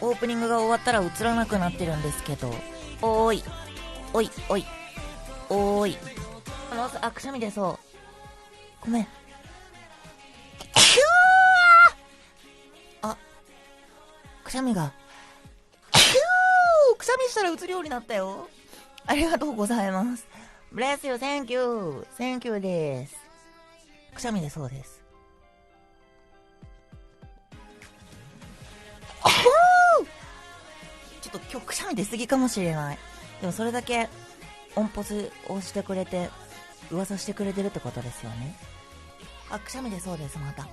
オープニングが終わったら映らなくなってるんですけど。おーい。おい、おい。おーい。あ、くしゃみ出そう。ごめん。あ、くしゃみが。くしゃみしたら映るようになったよ。ありがとうございます。Bless you, thank you. Thank you です。くしゃみ出そうです。ちょっと今日くしゃみ出すぎかもしれない。でもそれだけ音ポスをしてくれて噂してくれてるってことですよね。あ、くしゃみ出そうです。また